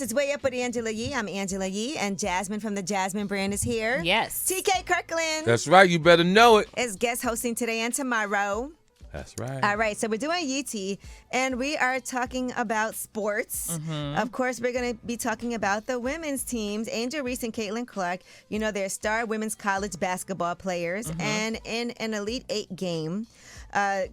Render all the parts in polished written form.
Yes, it's Way Up with Angela Yee. I'm Angela Yee, and Jasmine from the Jasmine brand is here. Yes. TK Kirkland That's right. You better know it. is guest hosting today and tomorrow. That's right. All right, so we're doing UT, and we are talking about sports. Of course, we're going to be talking about the women's teams, Angel Reese and Caitlin Clark. You know, they're star women's college basketball players, and in an Elite Eight game,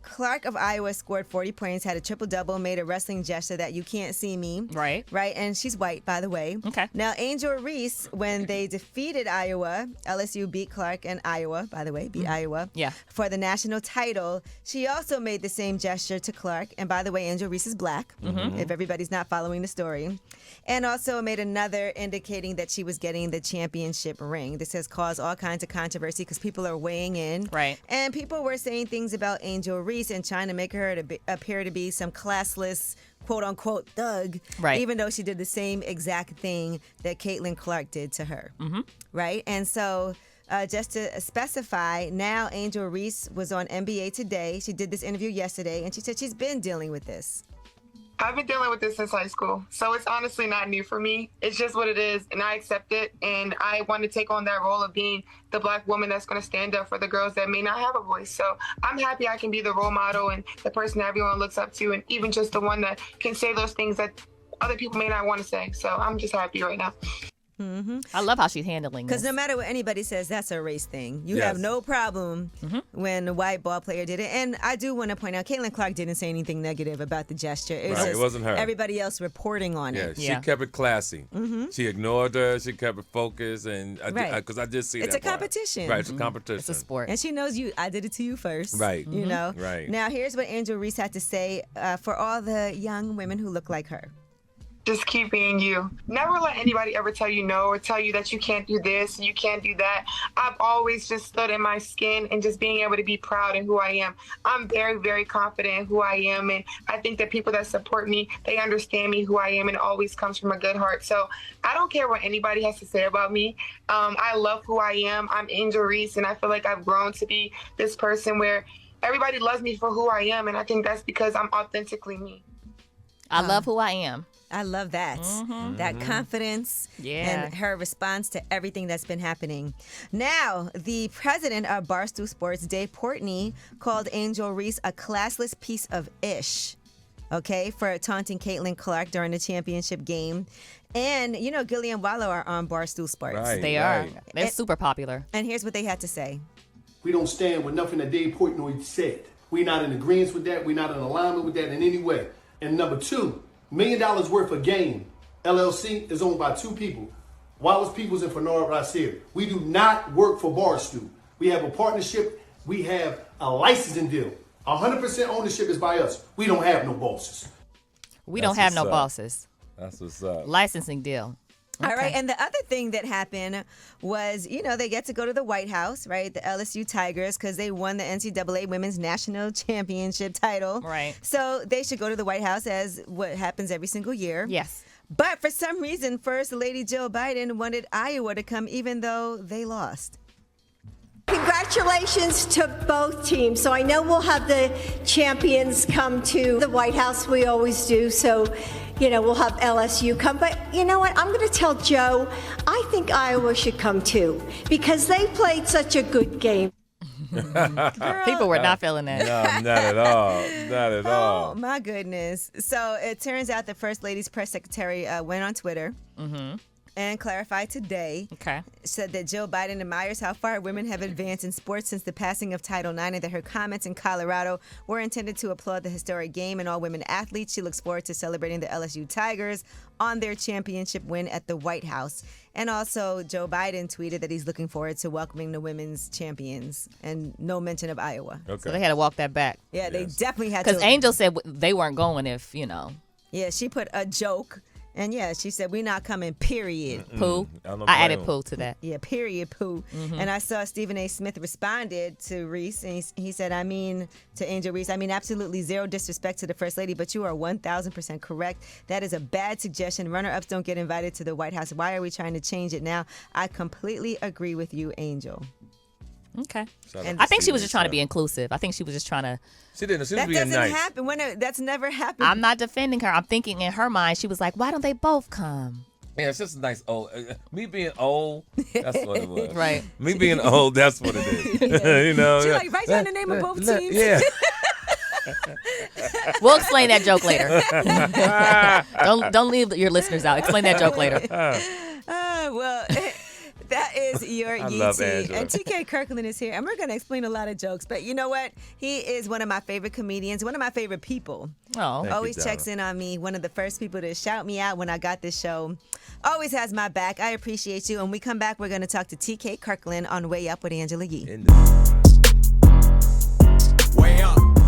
Clark of Iowa scored 40 points, had a triple-double, made a wrestling gesture that you can't see me. Right. Right, and she's white, by the way. Okay. Now, Angel Reese, when they defeated Iowa, LSU beat Clark and Iowa, by the way, beat Iowa. Yeah. For the national title. She also made the same gesture to Clark. And by the way, Angel Reese is black, if everybody's not following the story. And also made another indicating that she was getting the championship ring. This has caused all kinds of controversy because people are weighing in. Right. And people were saying things about Angel Reese and trying to make her appear to be some classless, quote-unquote thug, right. Even though she did the same exact thing that Caitlin Clark did to her, right? And so just to specify, now Angel Reese was on NBA Today. She did this interview yesterday, and she said she's been dealing with this. I've been dealing with this since high school, so it's honestly not new for me. It's just what it is, and I accept it, and I want to take on that role of being the black woman that's going to stand up for the girls that may not have a voice. So I'm happy I can be the role model and the person that everyone looks up to, and even just the one that can say those things that other people may not want to say. So I'm just happy right now. I love how she's handling this. Because no matter what anybody says, that's a race thing. You have no problem when the white ball player did it. And I do want to point out, Caitlin Clark didn't say anything negative about the gesture. It was, it wasn't her. Everybody else reporting on it. She kept it classy. She ignored her. She kept it focused. And because I did see it's that a competition. Right, it's a competition. It's a sport. And she knows I did it to you first. Right. You know? Right. Now, here's what Angel Reese had to say for all the young women who look like her. Just keep being you. Never let anybody ever tell you no or tell you that you can't do this and you can't do that. I've always just stood in my skin and just being able to be proud in who I am. I'm very, very confident in who I am. And I think that people that support me, they understand me, who I am, and it always comes from a good heart. So I don't care what anybody has to say about me. I love who I am. I'm Angel Reese, and I feel like I've grown to be this person where everybody loves me for who I am. And I think that's because I'm authentically me. I love who I am. I love that. That confidence and her response to everything that's been happening. Now, the president of Barstool Sports, Dave Portnoy, called Angel Reese a classless piece of ish, okay, for taunting Caitlin Clark during the championship game. And, you know, Gilly and Wallow are on Barstool Sports. Right, They are. They're super popular. And here's what they had to say. We don't stand with nothing that Dave Portnoy said. We're not in agreement with that. We're not in alignment with that in any way. And number two, $1 million worth of game, LLC, is owned by two people, Wallace Peoples and Fernard Rasier. We do not work for Barstool. We have a partnership. We have a licensing deal. 100% ownership is by us. We don't have no bosses. We don't have no bosses. That's what's up. Licensing deal. All right, and the other thing that happened was, you know, they get to go to the White House, right, the LSU Tigers, because they won the NCAA Women's National Championship title. Right. So they should go to the White House, as what happens every single year. Yes. But for some reason, First Lady Jill Biden wanted Iowa to come even though they lost. Congratulations to both teams. So I know we'll have the champions come to the White House. We always do. So, you know, we'll have LSU come. But you know what? I'm going to tell Joe, I think Iowa should come too because they played such a good game. People were not feeling that. No, not at all. Not at all. Oh, my goodness. So it turns out the First Lady's press secretary went on Twitter. And clarified today, said that Jill Biden admires how far women have advanced in sports since the passing of Title IX and that her comments in Colorado were intended to applaud the historic game and all women athletes. She looks forward to celebrating the LSU Tigers on their championship win at the White House. And also, Joe Biden tweeted that he's looking forward to welcoming the women's champions and no mention of Iowa. Okay. So they had to walk that back. Yeah, they definitely had to. Because Angel said they weren't going if, you know. Yeah, she put a joke. And yeah, she said, we're not coming, period. Pooh. I added pooh to that. Yeah, period, pooh. And I saw Stephen A. Smith responded to Reese, and he said, I mean, to Angel Reese, I mean, absolutely zero disrespect to the First Lady, but you are 1,000% correct. That is a bad suggestion. Runner-ups don't get invited to the White House. Why are we trying to change it now? I completely agree with you, Angel. Okay. I think she was just trying to be inclusive. I think she was just trying to. She didn't. She was that being doesn't nice. happen. That's never happened. I'm not defending her. I'm thinking in her mind, she was like, why don't they both come? Yeah, it's just a nice old. Me being old, that's what it was. Right. Me being old, that's what it is. You know. She's like, write down the name of both teams. Yeah. We'll explain that joke later. Don't leave your listeners out. Explain that joke later. Well, that is your Yee love T. Angela. And TK Kirkland is here. And we're going to explain a lot of jokes. But you know what? He is one of my favorite comedians, one of my favorite people. Oh, Always checks in on me. One of the first people to shout me out when I got this show. Always has my back. I appreciate you. And when we come back, we're going to talk to TK Kirkland on Way Up with Angela Yee. Way Up.